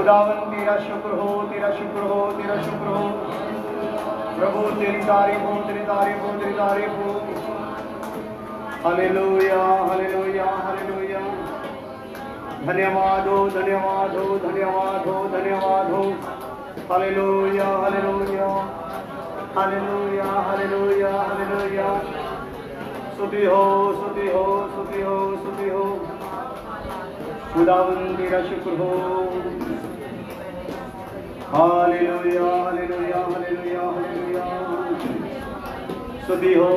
खुदावन तेरा शुक्र हो, तेरा शुक्र हो, तेरा शुक्र हो प्रभु, तेरी तारीफ हो, तेरी तारीफ हो, तेरी तारीफ हो। Hallelujah, hallelujah, hallelujah. धन्यवाद हो, धन्यवाद हो, धन्यवाद हो, धन्यवाद हो। Hallelujah, hallelujah, hallelujah, hallelujah, hallelujah. स्तुति हो, स्तुति हो, स्तुति हो, स्तुति हो। खुदावन तेरा शुक्र हो। Hallelujah, hallelujah, hallelujah, hallelujah. स्तुति हो।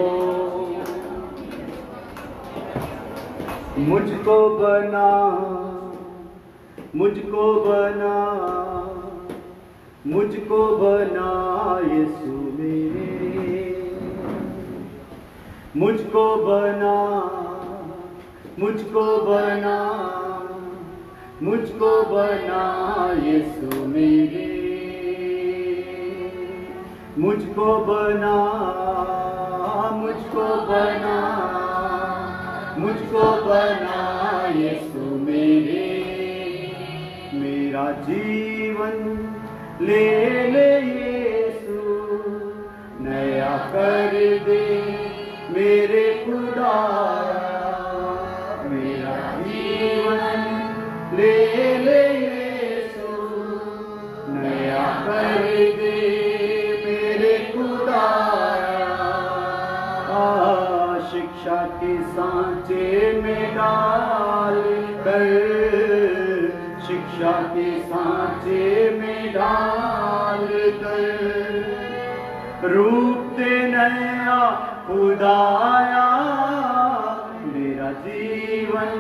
मुझको बना, मुझको बना, मुझको बना यीशु मेरे, मुझको बना, मुझको बना, मुझको बना यीशु मेरे, मुझको बना, मुझको बना, मुझको बना यीशु मेरे। मेरा जीवन ले ले यीशु, नया कर दे मेरे खुदाया। मेरा जीवन ले ले यीशु, नया कर दे मेरे खुदाया। शिक्षा के सांचे में डाल कर, शिक्षा के सांचे में डाल कर, रूप दे नया खुदाया। मेरा जीवन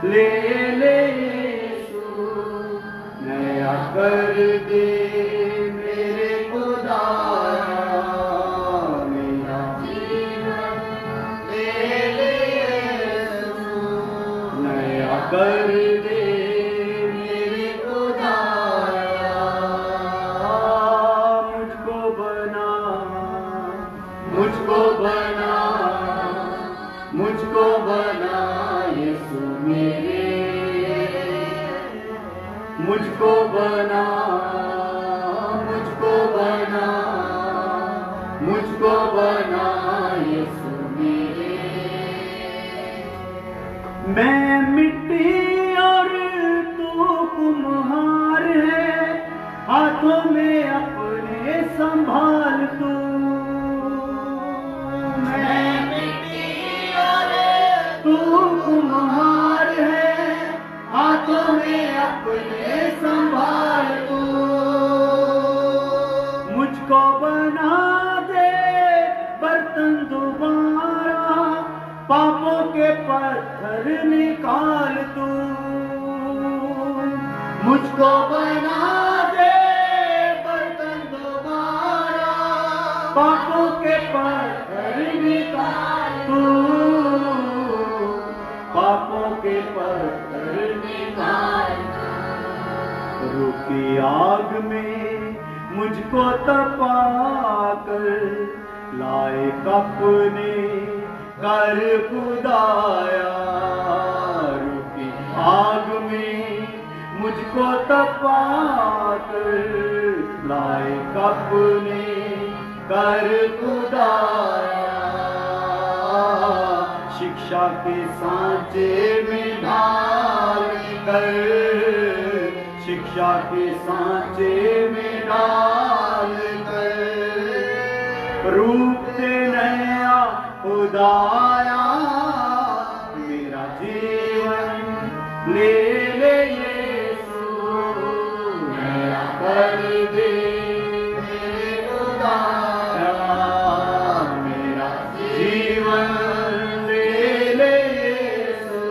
ले ले यीशु, नया कर दे मेरे खुदाया। मेरा जीवन ले ले यीशु, नया कर दे मेरे खुदाया। मुझको बना, मुझको बना, मुझको बना यीशु मेरे, मुझको बना, मुझको बना, मुझको बना यीशु मेरे। मैं मिट्टी और तू कुम्हार है, हाथों में अपने संभाल तू। मैं मिट्टी और तू कुम्हार है, हाथों में अपने संभाल तू। मुझको बना दे बर्तन दोबारा, पापों के पत्थर निकाल तू। मुझको बना दे बर्तन दोबारा, पापों के पत्थर निकाल तू। पापों के पत्थर निकाल। रुकी आग में मुझको तपा कर, लाए अपने कर खुदाया। रुकी आग में मुझको तपा कर, लाए अपने कर खुदाया। शिक्षा के सांचे में ढाल कर, शिक्षा के सांचे में डाल कर, रूप दे नया खुदाया। मेरा जीवन ले ले यीशु, नया कर दे मेरे खुदाया। मेरा जीवन ले ले यीशु,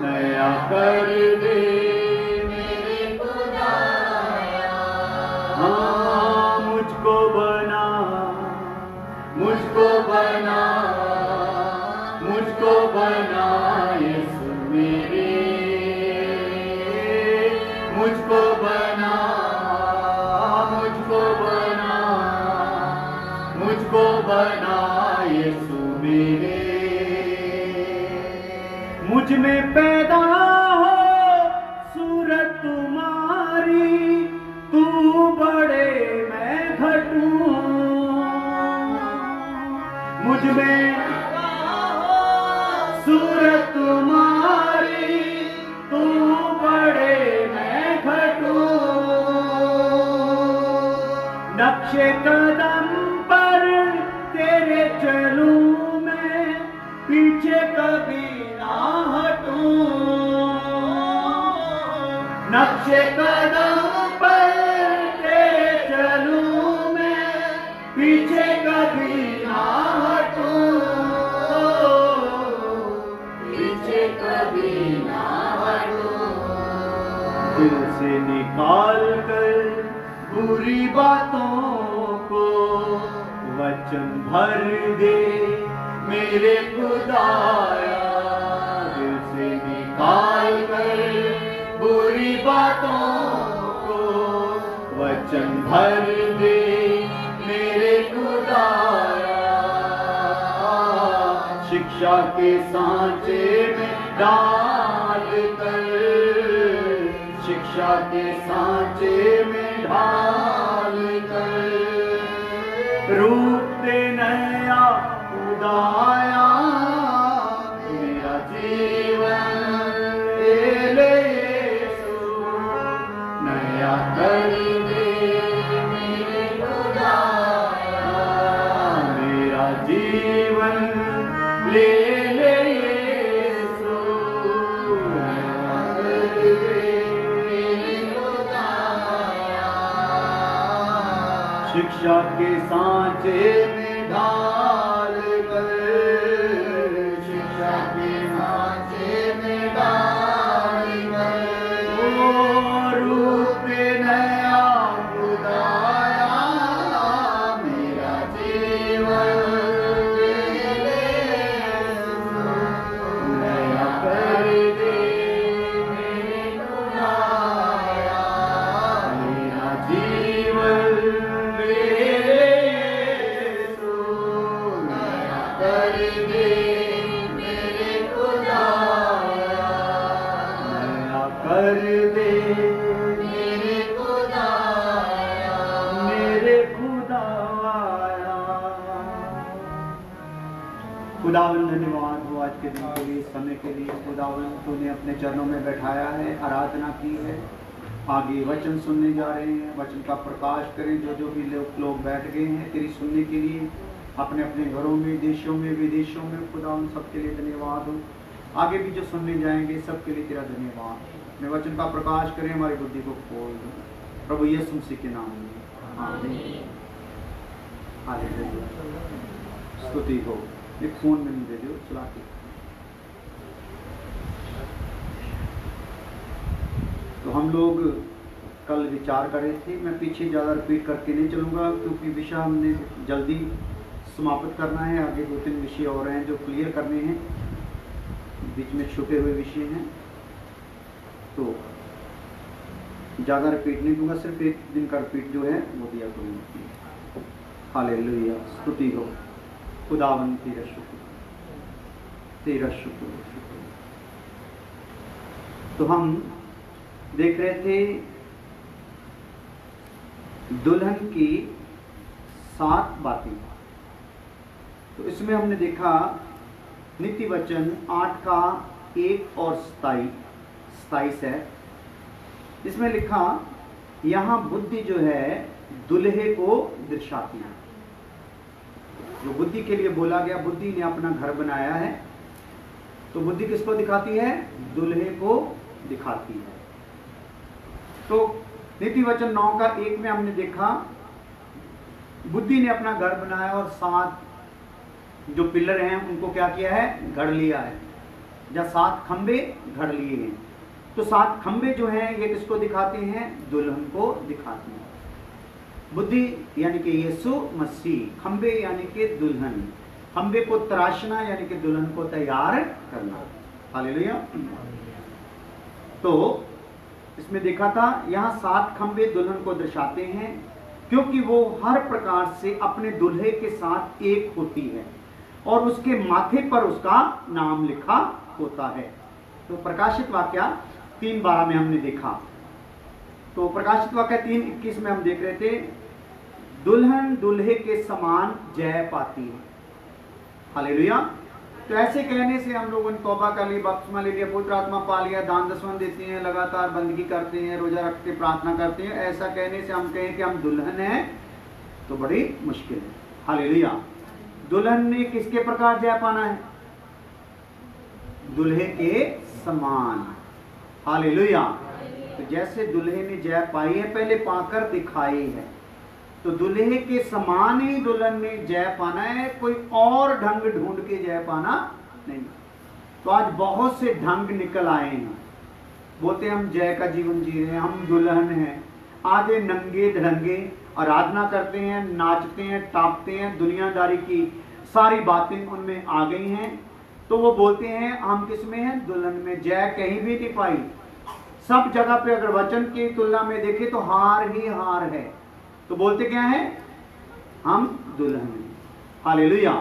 नया कर दे मेरे खुदाया। हाँ, मुझको बना, मुझको बना, मुझको बना यीशु मेरे, मुझको बना, मुझको बना, मुझको बना यीशु मेरे। मुझ में पैदा हो सूरत तुम्हारी, नक्शे कदम पर तेरे चलूं मैं, पीछे कभी ना हटूं। नक्शे कदम पर तेरे चलूं मैं, पीछे कभी ना हटूं, पीछे कभी ना हटूं। दिल से निकाल कर बुरी बातों को वचन भर दे मेरे खुदाया। दिल से निकाल कर बुरी बातों को वचन भर दे मेरे खुदाया। शिक्षा के सांचे में डाल कर, शिक्षा के सांचे में ढाल कर, रूप दे नया खुदाया। मेरा जीवन ले यीशु, नया कर दे मेरे खुदाया। मेरा जीवन ले यीशु, नया कर दे मेरे खुदाया। शिक्षा के सांचे में ढाल कर, शिक्षा के सांचे में ढाल कर, रूप दे नया खुदाया। मेरा जीवन नया कर दे मेरे खुदाया। मेरा जीवन कर दे मेरे खुदाया। नया कर दे मेरे खुदाया, मेरे खुदाया। खुदावन धन्यवाद हो आज के दिन के लिए, समय के लिए। खुदावन तूने अपने चरणों में बैठाया है, आराधना की है। आगे वचन सुनने जा रहे हैं, वचन का प्रकाश करें। जो भी लोग बैठ गए हैं तेरी सुनने के लिए, अपने अपने घरों में, देशों में, विदेशों में, खुदा उन सबके लिए धन्यवाद हो। आगे भी जो सुनने जाएंगे सबके लिए तेरा धन्यवाद। मैं वचन का प्रकाश करें, हमारी बुद्धि को खोल दो प्रभु यीशु मसीह के नाम में, आमीन। हालेलुया, स्तुति हो। एक फोन में नहीं दे दो, चला के। तो हम लोग कल विचार कर रहे थे, मैं पीछे ज़्यादा रिपीट करके नहीं चलूँगा क्योंकि विषय हमने जल्दी समाप्त करना है। आगे 2-3 विषय और हैं जो क्लियर करने हैं, बीच में छुपे हुए विषय हैं, तो ज़्यादा रिपीट नहीं दूंगा, सिर्फ एक दिन का रिपीट जो है वो दिया करूँगा। हालेलुया, स्तुति हो खुदावन, तेरा शुक्र, तेरा शुक्र, शुक्र। तो हम देख रहे थे दुल्हन की 7 बातें। तो इसमें हमने देखा नीति वचन 8 का 1 और 27 है। इसमें लिखा यहाँ बुद्धि जो है दुल्हे को दर्शाती है। जो बुद्धि के लिए बोला गया, बुद्धि ने अपना घर बनाया है, तो बुद्धि किसको दिखाती है? दुल्हे को दिखाती है। तो नीति वचन 9 का 1 में हमने देखा बुद्धि ने अपना घर बनाया और 7 जो पिलर हैं उनको क्या किया है? गढ़ लिया है, या 7 खंबे गढ़ लिए हैं। तो 7 खंबे जो हैं ये किसको दिखाते हैं? दुल्हन को दिखाते हैं। बुद्धि यानी कि यीशु मसीह, खंबे यानी कि दुल्हन, खंबे को तराशना यानी कि दुल्हन को तैयार करना। हालेलुया। तो इसमें देखा था यहाँ 7 खंबे दुल्हन को दर्शाते हैं क्योंकि वो हर प्रकार से अपने दुल्हे के साथ एक होती है और उसके माथे पर उसका नाम लिखा होता है। तो प्रकाशित वाक्य 3:12 में हमने देखा। तो प्रकाशित वाक्य 3:21 में हम देख रहे थे दुल्हन दूल्हे के समान जय पाती है। हालेलुया। तो ऐसे कहने से हम लोगों ने तौबा कर ली, बपतिस्मा ले लिया, पवित्र आत्मा पा लिया, दान दसवन देते हैं, लगातार बंदगी करते हैं, रोजा रखते, प्रार्थना करते हैं। ऐसा कहने से हम कहें कि हम दुल्हन हैं, तो बड़ी मुश्किल है। हालेलुया। दुल्हन ने किसके प्रकार जय पाना है? दुल्हे के समान। हालेलुया। तो जैसे दुल्हे ने जय पाई है, पहले पाकर दिखाई है, तो दुल्हे के समान ही दुल्हन ने जय पाना है, कोई और ढंग ढूंढ के जय पाना नहीं। तो आज बहुत से ढंग निकल आए हैं, बोलते हम जय का जीवन जी रहे हैं, हम दुल्हन हैं, आधे नंगे धड़ंगे आराधना करते हैं, नाचते हैं, टापते हैं, दुनियादारी की सारी बातें उनमें आ गई हैं, तो वो बोलते हैं हम किस में हैं? दुल्हन में। जय कहीं भी नहीं पाई, सब जगह पे अगर वचन की तुलना में देखें तो हार ही हार है, तो बोलते क्या है? हम दुल्हन हैं। हालेलुया।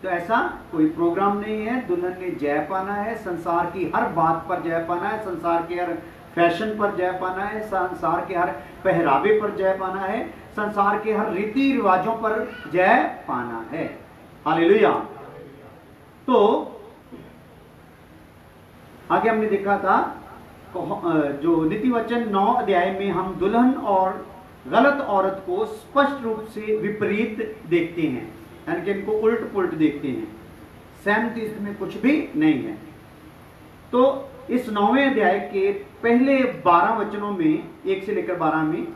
तो ऐसा कोई प्रोग्राम नहीं है, दुल्हन ने जय पाना है, संसार की हर बात पर जय पाना है, संसार के हर फैशन पर जय पाना है, संसार के हर पहरावे पर जय पाना है, संसार के हर रीति रिवाजों पर जय पाना है। हालेलुया। तो आगे हमने देखा था जो नीति वचन 9 अध्याय में हम दुल्हन और गलत औरत को स्पष्ट रूप से विपरीत देखते हैं, यानी कि इनको उल्ट पुलट देखते हैं, सहमति इसमें कुछ भी नहीं है। तो इस 9वें अध्याय के पहले 12 वचनों में, 1 से लेकर 12 में,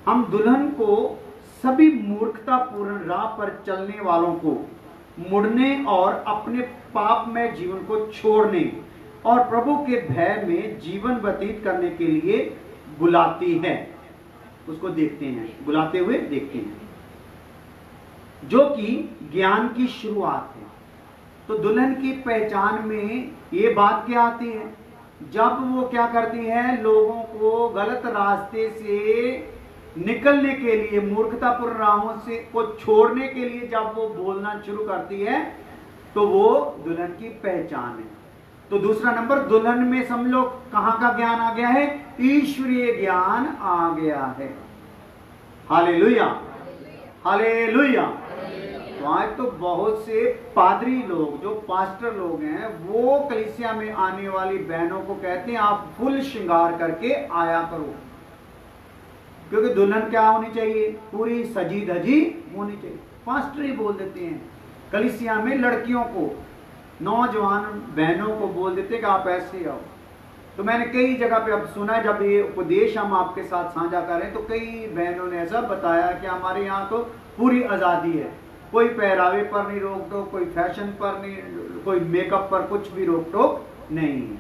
हम दुल्हन को सभी मूर्खतापूर्ण राह पर चलने वालों को मुड़ने और अपने पाप में जीवन को छोड़ने और प्रभु के भय में जीवन व्यतीत करने के लिए बुलाती है, उसको देखते हैं, बुलाते हुए देखते हैं, जो कि ज्ञान की शुरुआत है। तो दुल्हन की पहचान में ये बात क्या आती है? जब वो क्या करती है? लोगों को गलत रास्ते से निकलने के लिए, मूर्खतापूर्ण राहों से को छोड़ने के लिए जब वो बोलना शुरू करती है, तो वो दुल्हन की पहचान है। तो दूसरा नंबर, दुल्हन में समझ लो कहां का ज्ञान आ गया है? ईश्वरीय ज्ञान आ गया है। Hallelujah, hallelujah. तो आज तो बहुत से पादरी लोग, जो पास्टर लोग हैं, वो कलीसिया में आने वाली बहनों को कहते हैं आप फुल श्रृंगार करके आया करो, क्योंकि दुल्हन क्या होनी चाहिए? पूरी सजी धजी होनी चाहिए। पास्टर ही बोल देते हैं कलीसिया में लड़कियों को, नौजवान बहनों को बोल देते हैं कि आप ऐसे आओ। तो मैंने कई जगह पे अब सुना, जब ये उपदेश हम आपके साथ साझा करें तो कई बहनों ने ऐसा बताया कि हमारे यहाँ तो पूरी आज़ादी है, कोई पहरावे पर नहीं रोक टोक, कोई फैशन पर नहीं, कोई मेकअप पर कुछ भी रोक टोक नहीं है।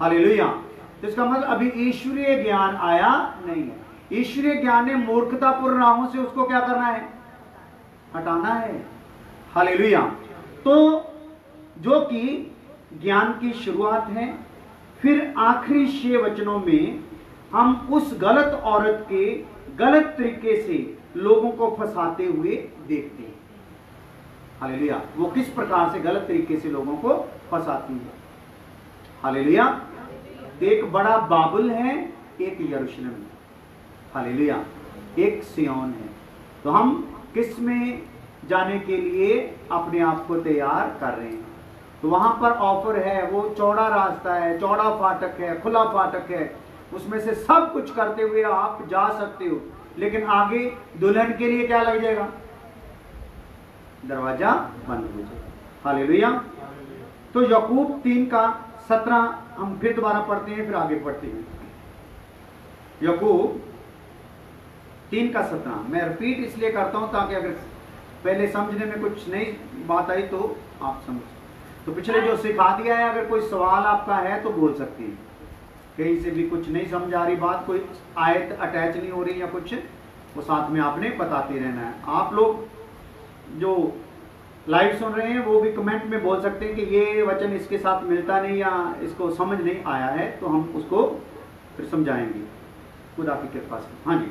हालेलुया। तो इसका मतलब अभी ईश्वरीय ज्ञान आया नहीं है। ईश्वरीय ज्ञान ने मूर्खतापूर्ण राहों से उसको क्या करना है? हटाना है। हालेलुया। तो जो कि ज्ञान की शुरुआत है। फिर आखिरी 6 वचनों में हम उस गलत औरत के गलत तरीके से लोगों को फंसाते हुए देखते हैं। हालेलुया। वो किस प्रकार से गलत तरीके से लोगों को फंसाती है। हालेलुया। एक बड़ा बाबुल है, एक यरूशलेम है। हालेलुया। एक सिय्योन है। तो हम किस में जाने के लिए अपने आप को तैयार कर रहे हैं? तो वहां पर ऑफर है, वो चौड़ा रास्ता है, चौड़ा फाटक है, खुला फाटक है, उसमें से सब कुछ करते हुए आप जा सकते हो, लेकिन आगे दुल्हन के लिए क्या लग जाएगा? दरवाजा बंद हो जाएगा। हालेलुया। तो याकूब 3:17 हम फिर दोबारा पढ़ते हैं, फिर आगे पढ़ते हैं। याकूब 3:17 मैं रिपीट इसलिए करता हूं ताकि अगर पहले समझने में कुछ नई बात आई तो आप समझ। तो पिछले जो सिखा दिया है, अगर कोई सवाल आपका है तो बोल सकते हैं, कहीं से भी कुछ नहीं समझ आ रही बात, कोई आयत अटैच नहीं हो रही या कुछ, वो साथ में आपने बताते रहना है। आप लोग जो लाइव सुन रहे हैं वो भी कमेंट में बोल सकते हैं कि ये वचन इसके साथ मिलता नहीं या इसको समझ नहीं आया है, तो हम उसको फिर समझाएंगे खुदा की कृपा से। हाँ जी।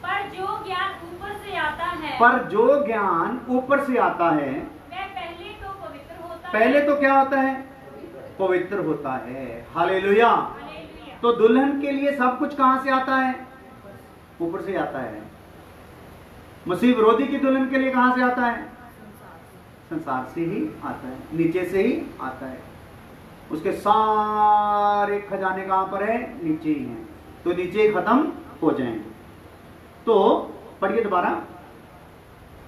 पर जो ज्ञान ऊपर से आता है, पर जो ज्ञान ऊपर से आता है, वह पहले तो पवित्र होता पहले है। तो क्या होता है? पवित्र होता है। हालेलुया। हालेलुया। तो दुल्हन के लिए सब कुछ कहां से आता है? ऊपर से आता है। मसीह विरोधी की दुल्हन के लिए कहां से आता है? संसार से ही आता है, नीचे से ही आता है। उसके सारे खजाने कहां पर है? नीचे ही हैं, तो नीचे ही खत्म हो जाएंगे। तो पढ़िए दोबारा।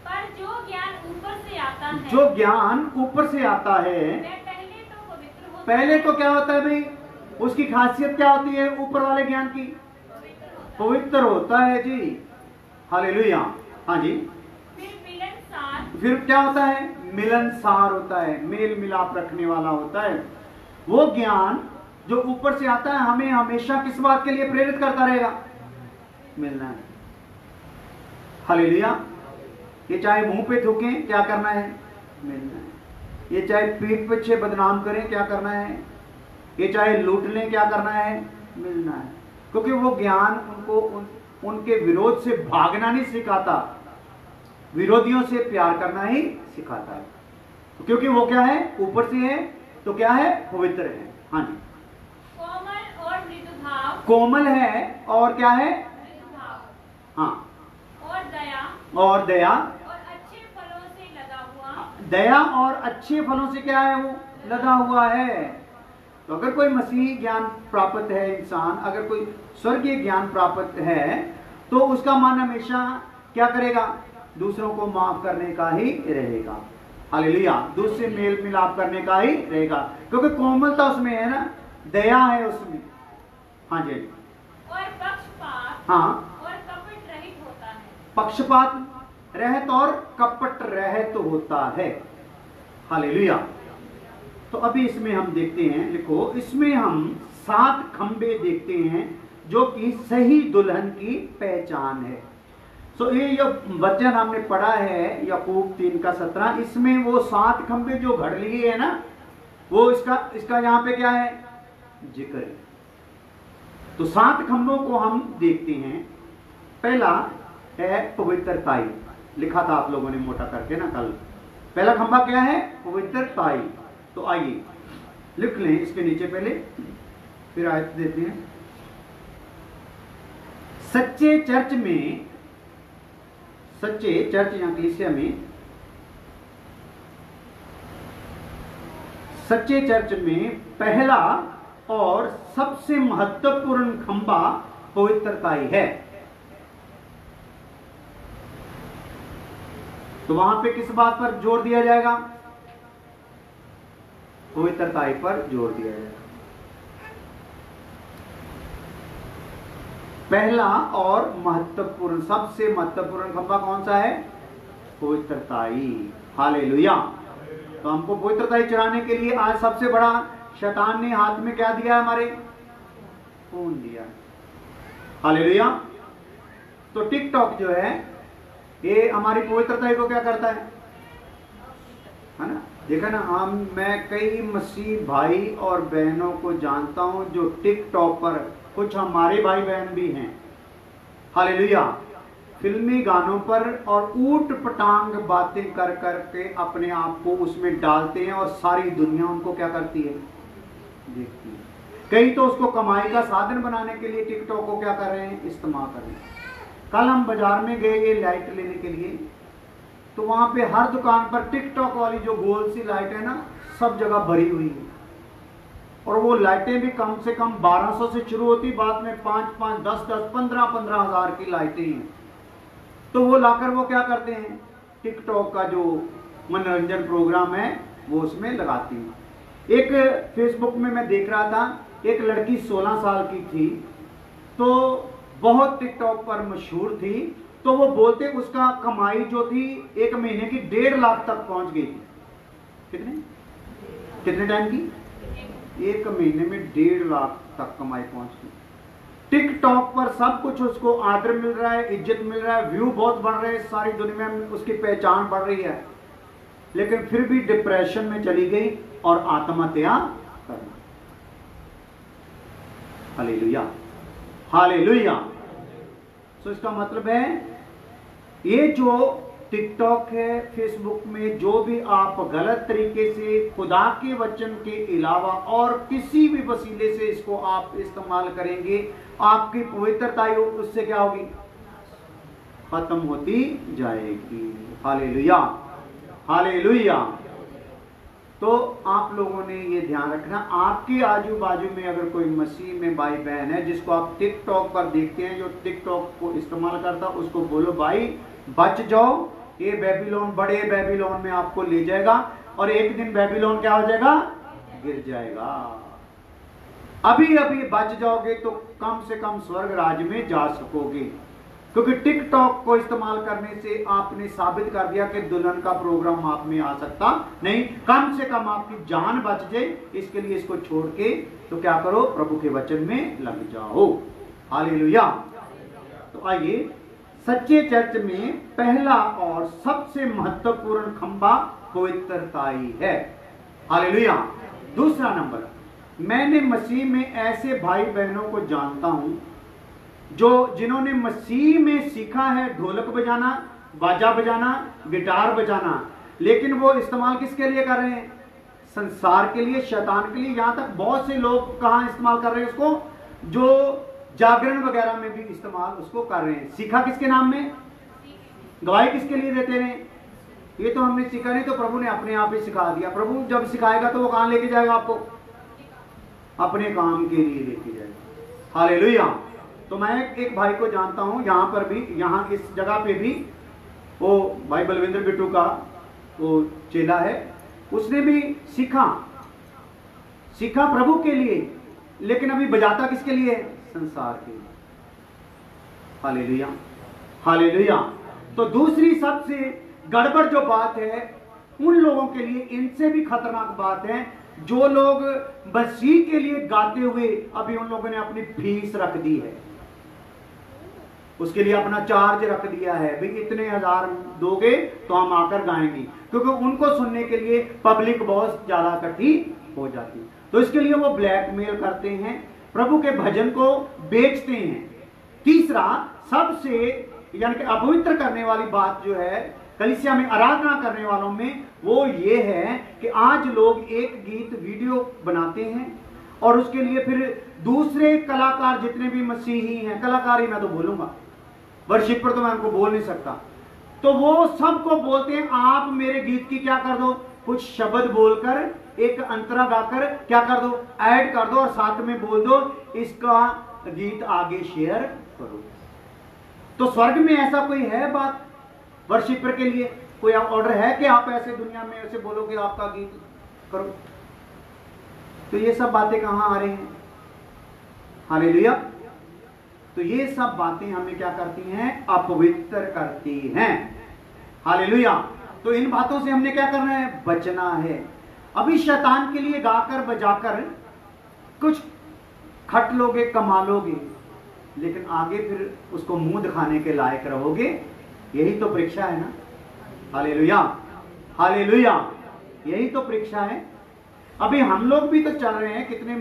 पर जो ज्ञान ऊपर से आता है, जो ज्ञान ऊपर से आता है, पहले तो क्या होता है भाई, उसकी खासियत क्या होती है ऊपर वाले ज्ञान की? पवित्र होता है जी। हालेलुया। हाँ जी। फिर क्या होता है? मिलनसार होता है, मेल मिलाप रखने वाला होता है। वो ज्ञान जो ऊपर से आता है हमें हमेशा किस बात के लिए प्रेरित करता रहेगा? मिलना है। हालेलुया। ये चाहे मुंह पे थूकें, क्या करना है? मिलना है। ये चाहे पीठ पीछे बदनाम करें, क्या करना है? ये चाहे लूट लें, क्या करना है? मिलना है। क्योंकि वो ज्ञान उनको उनके विरोध से भागना नहीं सिखाता, विरोधियों से प्यार करना ही सिखाता है। क्योंकि वो क्या है? ऊपर से है, तो क्या है? पवित्र है। हाँ जी। कोमल और मृदु भाव। कोमल है और क्या है? मृदु भाव। हाँ। और दया। और दया। और अच्छे फलों से लदा हुआ। दया और अच्छे फलों से क्या है? वो लदा हुआ है। तो अगर कोई मसीह ज्ञान प्राप्त है इंसान, अगर कोई स्वर्गीय ज्ञान प्राप्त है, तो उसका मन हमेशा क्या करेगा? दूसरों को माफ करने का ही रहेगा। हालेलुया। दूसरे मेल मिलाप करने का ही रहेगा, क्योंकि कोमलता उसमें है ना, दया है उसमें। हाँ जी। और पक्षपात। हाँ। और कपट रहित होता है। पक्षपात रहित और कपट रहित होता है। हालेलुया। तो अभी इसमें हम देखते हैं, लिखो, इसमें हम 7 खंबे देखते हैं जो कि सही दुल्हन की पहचान है। तो ये जो वचन हमने पढ़ा है याकूब 3:17, इसमें वो 7 खंबे जो घड़ लिए है ना, वो इसका यहाँ पे क्या है? जिक्र है। तो 7 खंभों को हम देखते हैं। पहला है पवित्रताई, लिखा था आप लोगों ने मोटा करके ना कल। पहला खंभा क्या है? पवित्रताई। तो आइए लिख लें इसके नीचे पहले, फिर आयत देते हैं। सच्चे चर्च या कलीसिया में, सच्चे चर्च में पहला और सबसे महत्वपूर्ण खंभा पवित्रताई है। तो वहां पे किस बात पर जोर दिया जाएगा? पवित्रताई पर जोर दिया जाएगा। पहला और महत्वपूर्ण, सबसे महत्वपूर्ण खंभा कौन सा है? पवित्रताई। हालेलुया। तो हमको पवित्रताई चढ़ाने के लिए आज सबसे बड़ा शैतान ने हाथ में क्या दिया है? हमारे फोन दिया। हालेलुया। तो टिकटॉक जो है ये हमारी पवित्रताई को क्या करता है ना? देखा ना, मैं कई मसीह भाई और बहनों को जानता हूं जो टिकटॉक पर, कुछ हमारे भाई बहन भी हैं, हालेलुया, फिल्मी गानों पर और ऊट पटांग बातें कर करके अपने आप को उसमें डालते हैं और सारी दुनिया उनको क्या करती है? देखती है। कई तो उसको कमाई का साधन बनाने के लिए टिकटॉक को क्या कर रहे हैं? इस्तेमाल कर रहे हैं। कल हम बाजार में गए ये लाइट लेने के लिए, तो वहां पे हर दुकान पर टिकटॉक वाली जो गोल सी लाइट है ना, सब जगह भरी हुई है। और वो लाइटें भी कम से कम 1200 से शुरू होती, बाद में 5-5, 10-10, 15-15 हजार की लाइटें हैं। तो वो लाकर वो क्या करते हैं? टिकटॉक का जो मनोरंजन प्रोग्राम है वो उसमें लगाती हैं। एक फेसबुक में मैं देख रहा था, एक लड़की 16 साल की थी, तो बहुत टिकटॉक पर मशहूर थी। तो वो बोलते उसका कमाई जो थी 1 महीने की 1.5 लाख तक पहुंच गई थी। कितने टाइम की? 1 महीने में 1.5 लाख तक कमाई पहुंच गई। टिकटॉक पर सब कुछ उसको आदर मिल रहा है, इज्जत मिल रहा है, व्यू बहुत बढ़ रहे हैं, सारी दुनिया में उसकी पहचान बढ़ रही है, लेकिन फिर भी डिप्रेशन में चली गई और आत्महत्या करना। Hallelujah, hallelujah. तो इसका मतलब है ये जो टिकटॉक है, फेसबुक में जो भी आप गलत तरीके से खुदा के वचन के अलावा और किसी भी वसीले से इसको आप इस्तेमाल करेंगे, आपकी पवित्रता उससे क्या होगी? खत्म होती जाएगी। Hallelujah, hallelujah. तो आप लोगों ने ये ध्यान रखना, आपके आजू बाजू में अगर कोई मसीह में भाई बहन है जिसको आप टिकटॉक पर देखते हैं, जो टिकटॉक को इस्तेमाल करता, उसको बोलो भाई बच जाओ, ये बेबीलोन बड़े बेबीलोन में आपको ले जाएगा और एक दिन बेबीलोन क्या हो जाएगा, गिर जाएगा। अभी अभी बच जाओगे तो कम से कम स्वर्ग राज्य में जा सकोगे, क्योंकि टिकटॉक को इस्तेमाल करने से आपने साबित कर दिया कि दुल्हन का प्रोग्राम आप में आ सकता नहीं। कम से कम आपकी जान बच जाए, इसके लिए इसको छोड़ के तो क्या करो, प्रभु के वचन में लग जाओ। हालेलुया। तो आइए, सच्चे चर्च में पहला और सबसे महत्वपूर्ण खंभा पवित्रता ही है। हालेलुया। दूसरा नंबर, मैंने मसीह में ऐसे भाई बहनों को जानता हूं जिन्होंने मसीह में सीखा है ढोलक बजाना, बाजा बजाना, गिटार बजाना, लेकिन वो इस्तेमाल किसके लिए कर रहे हैं, संसार के लिए, शैतान के लिए। यहां तक बहुत से लोग कहां इस्तेमाल कर रहे हैं उसको, जो जागरण वगैरह में भी इस्तेमाल उसको कर रहे हैं। सीखा किसके नाम में, गवाही किसके लिए देते रहे, ये तो हमने सीखा नहीं, तो प्रभु ने अपने आप ही सिखा दिया। प्रभु जब सिखाएगा तो वो कहां लेके जाएगा आपको, अपने काम के लिए लेके जाएगा। हालेलुया। तो मैं एक भाई को जानता हूं, यहां पर भी, यहां इस जगह पे भी, वो भाई बलविंदर बिट्टू का वो चेला है, उसने भी सीखा प्रभु के लिए, लेकिन अभी बजाता किसके लिए, संसार के लिए। Hallelujah, hallelujah. तो दूसरी सबसे गड़बड़ जो बात है उन लोगों के लिए, इनसे भी खतरनाक बात है, जो लोग मसीह के लिए गाते हुए अभी उन लोगों ने अपनी फीस रख दी है, उसके लिए अपना चार्ज रख दिया है, भाई इतने हजार दोगे तो हम आकर गाएंगे, क्योंकि उनको सुनने के लिए पब्लिक बहुत ज्यादा इकट्ठी हो जाती। तो इसके लिए वो ब्लैकमेल करते हैं, प्रभु के भजन को बेचते हैं। तीसरा सबसे यानी कि अपवित्र करने वाली बात जो है कलीसिया में आराधना करने वालों में, वो ये है कि आज लोग एक गीत वीडियो बनाते हैं और उसके लिए फिर दूसरे कलाकार जितने भी मसीही हैं, कलाकार ही मैं तो बोलूंगा, वर्शिप पर तो मैं उनको बोल नहीं सकता, तो वो सबको बोलते हैं आप मेरे गीत की क्या कर दो, कुछ शब्द बोलकर, एक अंतरा गाकर क्या कर दो, ऐड कर दो और साथ में बोल दो इसका गीत आगे शेयर करो। तो स्वर्ग में ऐसा कोई है बात वर्शिपर के लिए, कोई ऑर्डर है कि आप ऐसे दुनिया में ऐसे बोलो कि आपका गीत करो? तो ये सब बातें कहां आ रही हैं? हालेलुया। तो ये सब बातें हमें क्या करती हैं, अपवित्र करती हैं। हालेलुया। तो इन बातों से हमने क्या करना है, बचना है। अभी शैतान के लिए गाकर बजाकर कुछ खट लोगे, कमा लोगे, लेकिन आगे फिर उसको मुंह दिखाने के लायक रहोगे, यही तो परीक्षा है ना। Hallelujah, hallelujah. यही तो परीक्षा है। अभी हम लोग भी तो चल रहे हैं कितने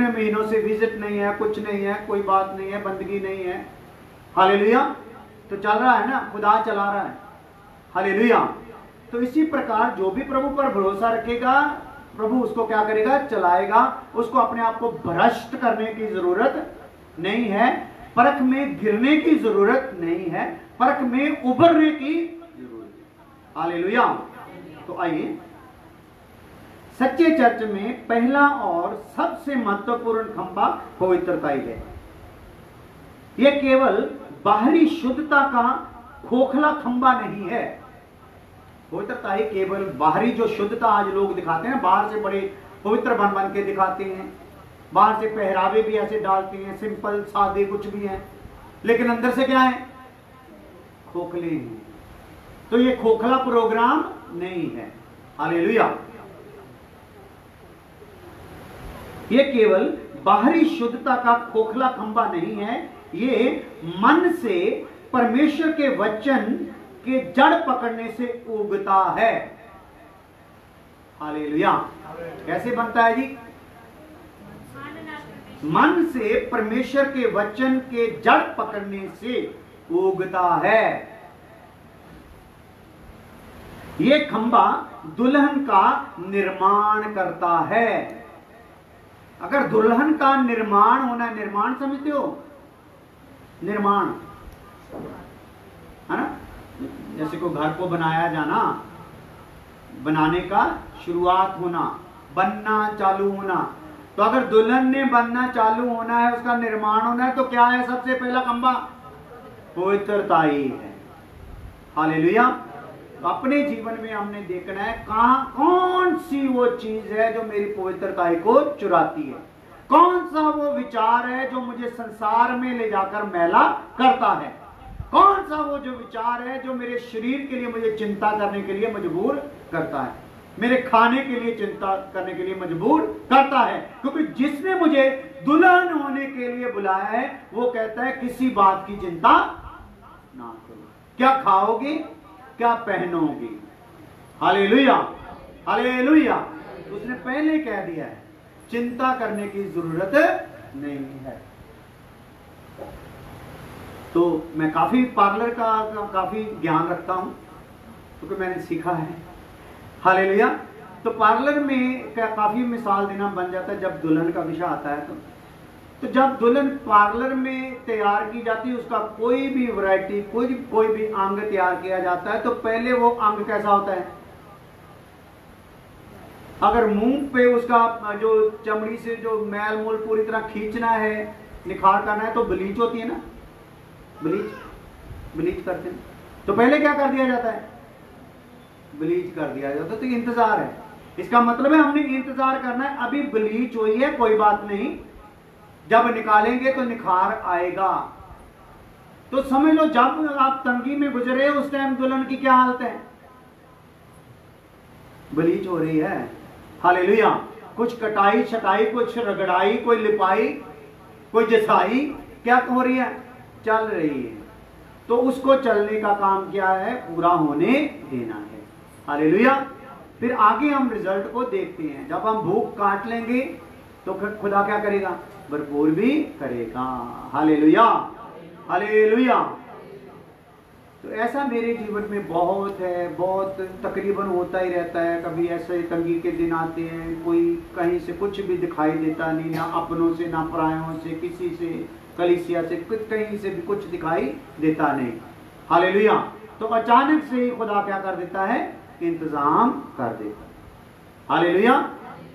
महीनों से विजिट नहीं है, कुछ नहीं है, कोई बात नहीं है, बंदगी नहीं है। हालेलुया। तो चल रहा है ना, खुदा चला रहा है। हालेलुया। तो इसी प्रकार जो भी प्रभु पर भरोसा रखेगा, प्रभु उसको क्या करेगा, चलाएगा। उसको अपने आप को भ्रष्ट करने की जरूरत नहीं है, परख में गिरने की जरूरत नहीं है, परख में उभरने की जरूरत है। हालेलुया। तो आइए, सच्चे चर्च में पहला और सबसे महत्वपूर्ण खंभा पवित्रता ही है। यह केवल बाहरी शुद्धता का खोखला खंभा नहीं है। पवित्रता ही केवल बाहरी जो शुद्धता आज लोग दिखाते हैं, बाहर से बड़े पवित्र बन बन के दिखाते हैं, बाहर से पहरावे भी ऐसे डालते हैं, सिंपल सादे कुछ भी हैं, लेकिन अंदर से क्या है, खोखले हैं। तो ये खोखला प्रोग्राम नहीं है। हालेलुया। ये केवल बाहरी शुद्धता का खोखला खंभा नहीं है, ये मन से परमेश्वर के वचन के जड़ पकड़ने से उगता है। हालेलुया। कैसे बनता है जी? मन से परमेश्वर के वचन के जड़ पकड़ने से उगता है। यह खंभा दुल्हन का निर्माण करता है। अगर दुल्हन का निर्माण होना, निर्माण समझते हो, निर्माण है ना, जैसे कोई घर को बनाया जाना, बनाने का शुरुआत होना, बनना चालू होना। तो अगर दुल्हन ने बनना चालू होना है, उसका निर्माण होना है, तो क्या है सबसे पहला खंबा? पवित्रता ही है। हालेलुया। तो अपने जीवन में हमने देखना है कहां कौन सी वो चीज है जो मेरी पवित्रता को चुराती है, कौन सा वो विचार है जो मुझे संसार में ले जाकर मैला करता है, कौन सा वो जो विचार है जो मेरे शरीर के लिए मुझे चिंता करने के लिए मजबूर करता है, मेरे खाने के लिए चिंता करने के लिए मजबूर करता है। क्योंकि जिसने मुझे दुल्हन होने के लिए बुलाया है वो कहता है किसी बात की चिंता ना करो, क्या खाओगे, क्या पहनोगे। Hallelujah, hallelujah. उसने पहले कह दिया है चिंता करने की जरूरत नहीं है। तो मैं काफी पार्लर का काफी ज्ञान रखता हूं क्योंकि मैंने सीखा है। हालेलुया। तो पार्लर में काफी मिसाल देना बन जाता है जब दुल्हन का विषय आता है। तो जब दुल्हन पार्लर में तैयार की जाती है, उसका कोई भी वैरायटी कोई भी अंग तैयार किया जाता है, तो पहले वो अंग कैसा होता है? अगर मुंह पे उसका जो चमड़ी से जो मैल मूल पूरी तरह खींचना है, निखार करना है, तो ब्लीच होती है ना, ब्लीच करते हैं। तो पहले क्या कर दिया जाता है? ब्लीच कर दिया जाता है। तो इंतजार है, इसका मतलब है हमने इंतजार करना है। अभी ब्लीच हुई है, कोई बात नहीं, जब निकालेंगे तो निखार आएगा। तो समझ लो जब आप तंगी में गुजरे उस टाइम दुल्हन की क्या हालत है? ब्लीच हो रही है। हालेलुया। कुछ कटाई छटाई, कुछ रगड़ाई, कोई लिपाई, कोई जसाई, क्या हो रही है? चल रही है। तो उसको चलने का काम क्या है? पूरा होने देना है। हालेलुया। फिर आगे हम रिजल्ट को देखते हैं। जब हम भूख काट लेंगे तो खुदा क्या करेगा? भरपूर भी करेगा। Hallelujah, hallelujah. तो ऐसा मेरे जीवन में बहुत है, बहुत तकरीबन होता ही रहता है। कभी ऐसे तंगी के दिन आते हैं, कोई कहीं से कुछ भी दिखाई देता नहीं, ना अपनों से, ना परायों से, किसी से, कलीसिया से, कहीं से भी कुछ दिखाई देता नहीं। हालेलुया। तो अचानक से ही खुदा क्या कर देता है? इंतजाम कर देता है। हालेलुया।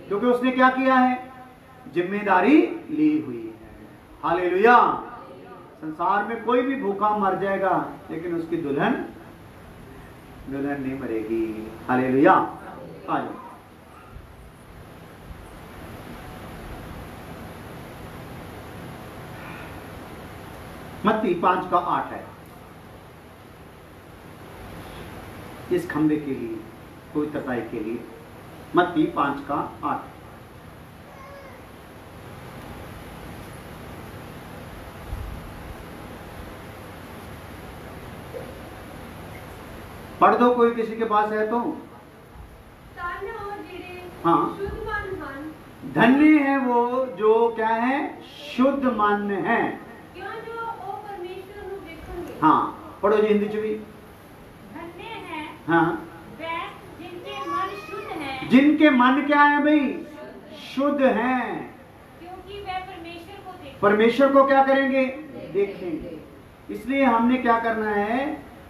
क्योंकि उसने क्या किया है? जिम्मेदारी ली हुई है। हालेलुया। संसार में कोई भी भूखा मर जाएगा, लेकिन उसकी दुल्हन नहीं मरेगी। हालेलुया। आ जाओ। मत्ती 5:8 है। इस खंबे के लिए, पवित्रता के लिए, मत्ती 5:8। पढ़ दो, कोई किसी के पास है तो। हाँ, धन्य है वो जो क्या है? शुद्ध मन है। हाँ, पढ़ो जी हिंदी च भी। धन्य है हाँ, वे जिनके मन शुद्ध हैं, जिनके मन क्या है भाई? शुद्ध हैं, क्योंकि वे परमेश्वर को देखेंगे। परमेश्वर को क्या करेंगे? देखेंगे। इसलिए हमने क्या करना है?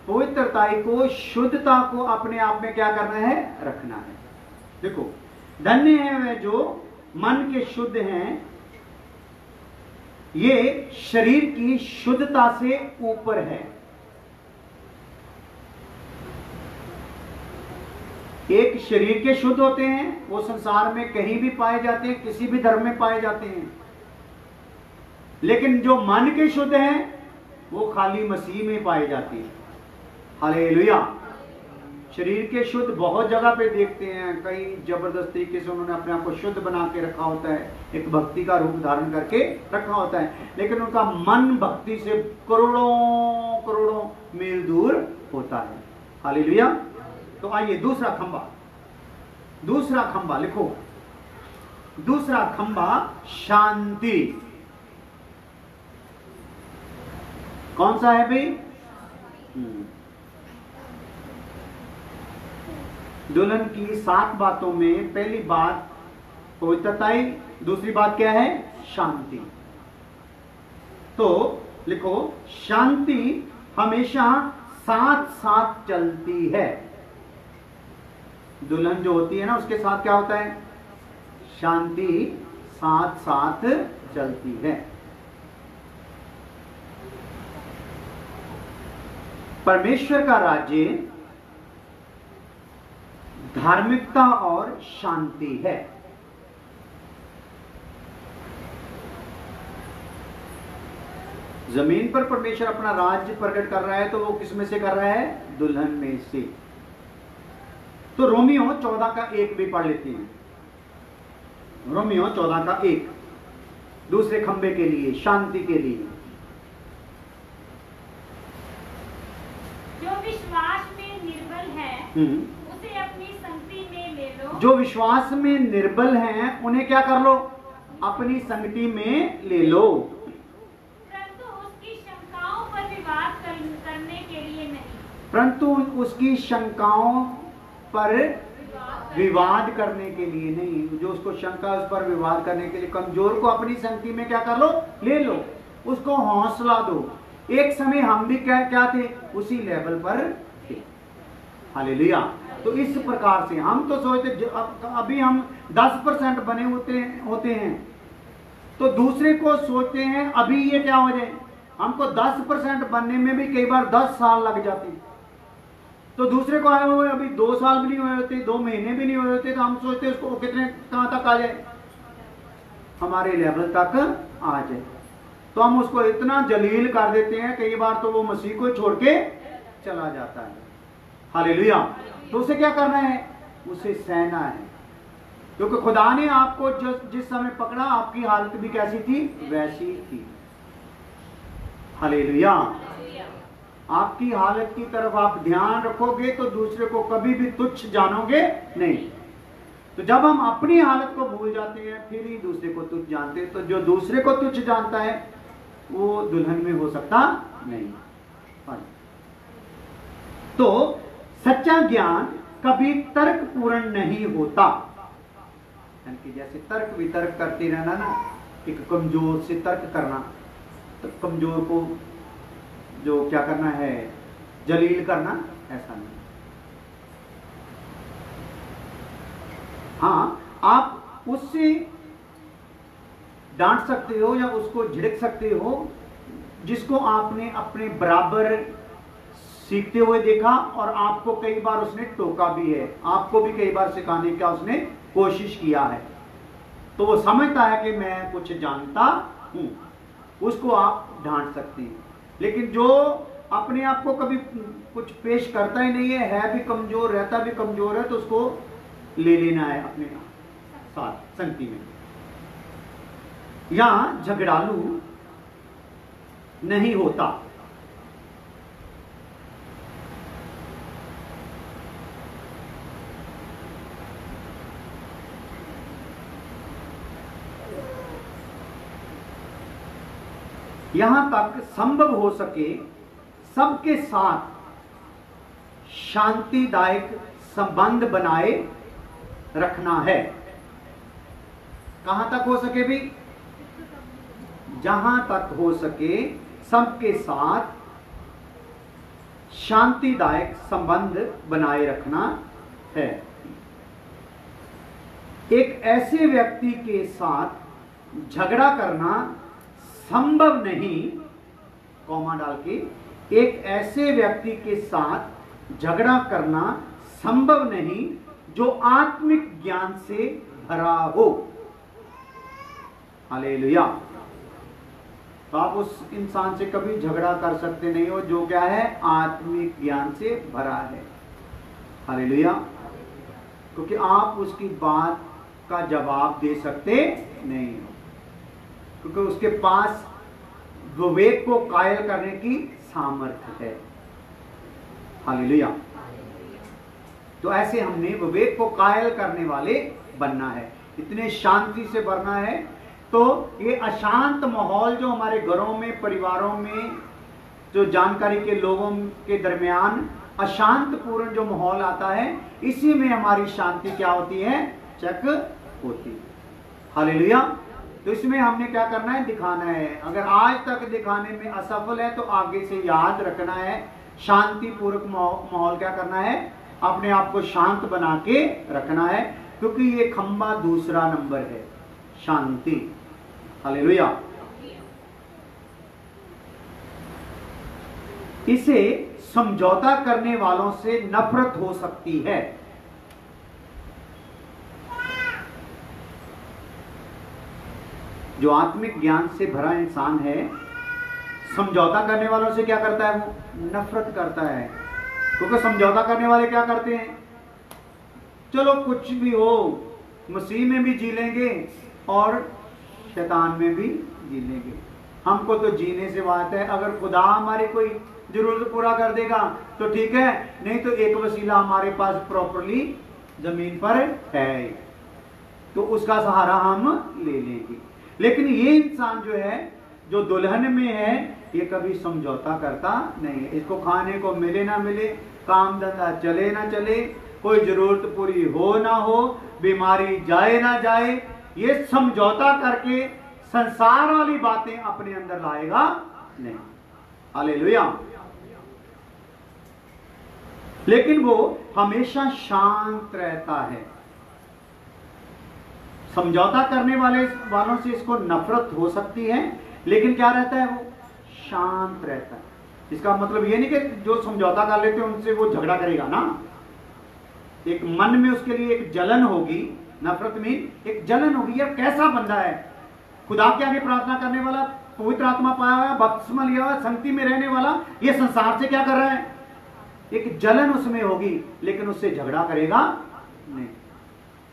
पवित्रता को, शुद्धता को अपने आप में क्या करना है? रखना है। देखो, धन्य है वे जो मन के शुद्ध हैं, ये शरीर की शुद्धता से ऊपर है। एक शरीर के शुद्ध होते हैं, वो संसार में कहीं भी पाए जाते हैं, किसी भी धर्म में पाए जाते हैं। लेकिन जो मन के शुद्ध हैं वो खाली मसीह में पाए जाते हैं। हालेलुया। शरीर के शुद्ध बहुत जगह पे देखते हैं, कई जबरदस्त तरीके से उन्होंने अपने आप को शुद्ध बना के रखा होता है, एक भक्ति का रूप धारण करके रखा होता है, लेकिन उनका मन भक्ति से करोड़ों करोड़ों मील दूर होता है। हालेलुया। तो आइए दूसरा खंबा लिखो। दूसरा खंबा शांति। कौन सा है भाई? दुल्हन की 7 बातों में पहली बात पवित्रता, दूसरी बात क्या है? शांति। तो लिखो, शांति हमेशा साथ साथ चलती है। दुल्हन जो होती है ना, उसके साथ क्या होता है? शांति साथ साथ चलती है। परमेश्वर का राज्य धार्मिकता और शांति है। जमीन पर परमेश्वर अपना राज्य प्रकट कर रहा है, तो वो किस में से कर रहा है? दुल्हन में से। तो रोमियो 14 का 1 भी पढ़ लेते हैं। रोमियो 14 का 1, दूसरे खंबे के लिए, शांति के लिए। जो विश्वास में निर्बल है उसे अपनी संगति में ले लो। जो विश्वास में निर्बल हैं उन्हें क्या कर लो? अपनी संगति में ले लो। परंतु उसकी शंकाओं पर विवाद करने के लिए नहीं। परंतु उसकी शंकाओं पर विवाद करने के लिए नहीं। जो उसको शंका, उस पर विवाद करने के लिए, कमजोर को अपनी संगति में क्या कर लो? ले लो। उसको हौसला दो। एक समय हम भी क्या थे? उसी लेवल पर थे। हालेलुया। तो इस प्रकार से हम तो सोचते अभी हम 10% बने होते हैं, तो दूसरे को सोचते हैं अभी ये क्या हो जाए। हमको 10% बनने में भी कई बार 10 साल लग जाते, तो दूसरे को आए हुए अभी 2 साल भी नहीं हुए होते, 2 महीने भी नहीं हुए होते, तो हम सोचते उसको कितने कहां तक आ जाए, हमारे लेवल तक आ जाए। तो हम उसको इतना जलील कर देते हैं, कई बार तो वो मसीह को छोड़ के चला जाता है। हालेलुया। तो उसे क्या करना है? उसे सहना है, क्योंकि खुदा ने आपको जिस समय पकड़ा, आपकी हालत भी कैसी थी? वैसी थी। हालेलुया। आपकी हालत की तरफ आप ध्यान रखोगे तो दूसरे को कभी भी तुच्छ जानोगे नहीं। तो जब हम अपनी हालत को भूल जाते हैं, फिर ही दूसरे को तुच्छ जानते हैं। तो जो दूसरे को तुच्छ जानता है वो दुल्हन में हो सकता नहीं। तो सच्चा ज्ञान कभी तर्क पूर्ण नहीं होता। यानी जैसे तर्क वितर्क करते रहना ना, एक कमजोर से तर्क करना, तो कमजोर को जो क्या करना है? जलील करना, ऐसा नहीं। हाँ, आप उससे डांट सकते हो या उसको झिड़क सकते हो जिसको आपने अपने बराबर सीखते हुए देखा, और आपको कई बार उसने टोका भी है, आपको भी कई बार सिखाने का उसने कोशिश किया है, तो वो समझता है कि मैं कुछ जानता हूं, उसको आप डांट सकते हैं। लेकिन जो अपने आप को कभी कुछ पेश करता ही नहीं है भी कमजोर, रहता भी कमजोर है, तो उसको ले लेना है अपने साथ संगति में। यहां झगड़ालू नहीं होता। यहां तक संभव हो सके सबके साथ शांतिदायक संबंध बनाए रखना है। कहां तक हो सके भी? जहां तक हो सके सबके साथ शांतिदायक संबंध बनाए रखना है। एक ऐसे व्यक्ति के साथ झगड़ा करना संभव नहीं, कॉमा डाल के, एक ऐसे व्यक्ति के साथ झगड़ा करना संभव नहीं जो आत्मिक ज्ञान से भरा हो। हालेलुया। तो आप उस इंसान से कभी झगड़ा कर सकते नहीं हो जो क्या है? आत्मिक ज्ञान से भरा है। हालेलुया। क्योंकि आप उसकी बात का जवाब दे सकते नहीं हो, क्योंकि उसके पास विवेक को कायल करने की सामर्थ्य है। हालेलुया। तो ऐसे हमने विवेक को कायल करने वाले बनना है, इतने शांति से भरना है। तो ये अशांत माहौल जो हमारे घरों में, परिवारों में, जो जानकारी के लोगों के दरमियान अशांत पूर्ण जो माहौल आता है, इसी में हमारी शांति क्या होती है? चेक होती है। हालेलुया। तो इसमें हमने क्या करना है? दिखाना है। अगर आज तक दिखाने में असफल है तो आगे से याद रखना है, शांतिपूर्वक माहौल क्या करना है? अपने आप को शांत बना के रखना है, क्योंकि ये खंबा दूसरा नंबर है, शांति। हालेलुया। इसे समझौता करने वालों से नफरत हो सकती है। जो आत्मिक ज्ञान से भरा इंसान है, समझौता करने वालों से क्या करता है? वो नफरत करता है। क्योंकि समझौता करने वाले क्या करते हैं? चलो कुछ भी हो, मसीह में भी जी लेंगे और शैतान में भी जी लेंगे, हमको तो जीने से बात है। अगर खुदा हमारी कोई जरूरत पूरा कर देगा तो ठीक है, नहीं तो एक वसीला हमारे पास प्रॉपरली जमीन पर है, तो उसका सहारा हम ले लेंगे। लेकिन ये इंसान जो है, जो दुल्हन में है, ये कभी समझौता करता नहीं है। इसको खाने को मिले ना मिले, काम धंधा चले ना चले, कोई जरूरत पूरी हो ना हो, बीमारी जाए ना जाए, ये समझौता करके संसार वाली बातें अपने अंदर लाएगा नहीं। हालेलुया। लेकिन वो हमेशा शांत रहता है। समझौता करने वालों से इसको नफरत हो सकती है, लेकिन क्या रहता है? वो शांत रहता है। इसका मतलब ये नहीं कि जो समझौता कर लेते हैं उनसे वो झगड़ा करेगा ना। एक मन में उसके लिए एक जलन होगी, नफरत में एक जलन होगी, यार कैसा बंदा है, खुदा के आगे प्रार्थना करने वाला, पवित्र आत्मा पाया हुआ, बपतिस्मा लिया हुआ, संगति में रहने वाला, ये संसार से क्या कर रहा है? एक जलन उसमें होगी, लेकिन उससे झगड़ा करेगा नहीं।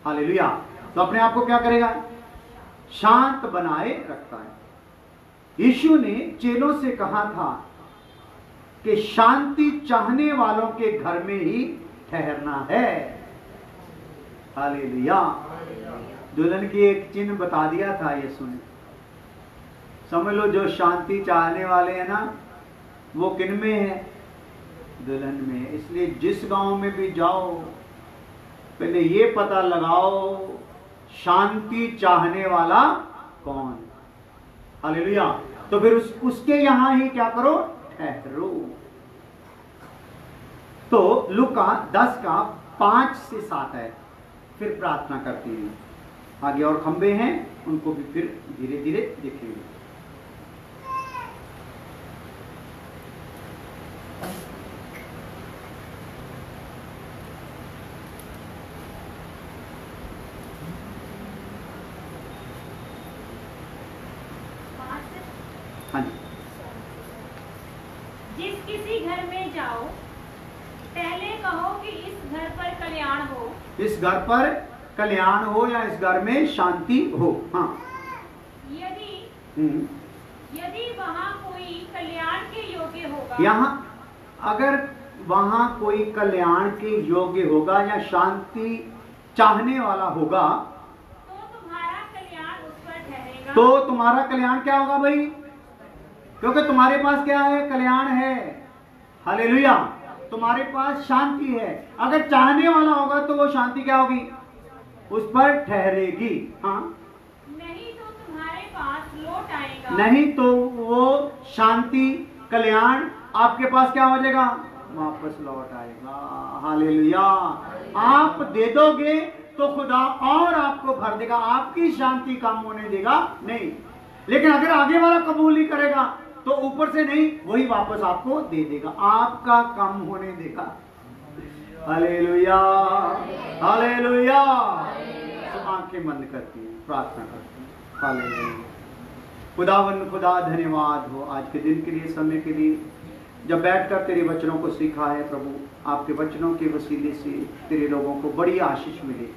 हालेलुया। तो अपने आप को क्या करेगा? शांत बनाए रखता है। यीशु ने चेलों से कहा था कि शांति चाहने वालों के घर में ही ठहरना है। हालेलुया। दुल्हन की एक चिन्ह बता दिया था यीशु ने। समझ लो, जो शांति चाहने वाले हैं ना, वो किन में है? दुल्हन में। इसलिए जिस गांव में भी जाओ, पहले ये पता लगाओ शांति चाहने वाला कौन है। हालेलुया। तो फिर उसके यहां ही क्या करो? ठहरो। तो लूका 10 का 5 से 7 है। फिर प्रार्थना करती है। आगे और खंबे हैं, उनको भी फिर धीरे धीरे देखेंगे। हाँ जी। जिस किसी घर में जाओ, पहले कहो कि इस घर पर कल्याण हो। इस घर पर कल्याण हो या इस घर में शांति हो। हाँ। यदि वहाँ कोई कल्याण के योग्य होगा, यहाँ अगर वहाँ कोई कल्याण के योग्य होगा या शांति चाहने वाला होगा, तो तुम्हारा कल्याण उस पर ठहरेगा। तो तुम्हारा कल्याण क्या होगा भाई? क्योंकि तुम्हारे पास क्या है? कल्याण है। हालेलुया। तुम्हारे पास शांति है। अगर चाहने वाला होगा तो वो शांति क्या होगी? उस पर ठहरेगी। हाँ। नहीं तो तुम्हारे पास लौट आएगा। नहीं तो वो शांति कल्याण आपके पास क्या हो जाएगा? वापस लौट आएगा। हालेलुया। आप दे दोगे तो खुदा और आपको भर देगा, आपकी शांति कम होने देगा नहीं। लेकिन अगर आगे वाला कबूल नहीं करेगा तो ऊपर से नहीं, वही वापस आपको दे देगा, आपका कम होने देगा। हालेलुया। हालेलुया। तो आंखें बंद करती हैं, प्रार्थना करती हैं। हालेलुया। खुदावन खुदा धन्यवाद हो आज के दिन के लिए, समय के लिए, जब बैठकर तेरे वचनों को सीखा है प्रभु। आपके वचनों के वसीले से तेरे लोगों को बड़ी आशीष मिले,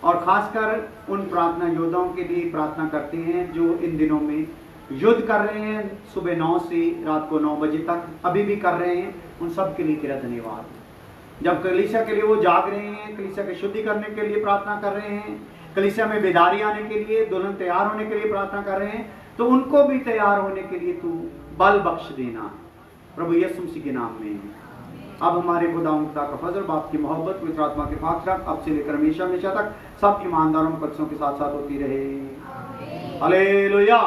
और खासकर उन प्रार्थना योद्धाओं के लिए प्रार्थना करते हैं जो इन दिनों में युद्ध कर रहे हैं, सुबह 9 से रात को 9 बजे तक अभी भी कर रहे हैं। उन सब के लिए तेरा धन्यवाद। जब कलीसिया के लिए वो जाग रहे हैं, कलीसिया के शुद्धि करने के लिए प्रार्थना कर रहे हैं, कलीसिया में बेदारी आने के लिए, दुल्हन तैयार होने के लिए प्रार्थना कर रहे हैं, तो उनको भी तैयार होने के लिए तू बल बख्श देना प्रभु यीशु मसीह के नाम में। अब हमारे खुदा मुक्ता का फजल, बाप की मोहब्बत, पवित्र आत्मा के पाक अब से लेकर हमेशा हमेशा तक सब ईमानदारों बच्चों के साथ साथ होती रहे। हालेलुया।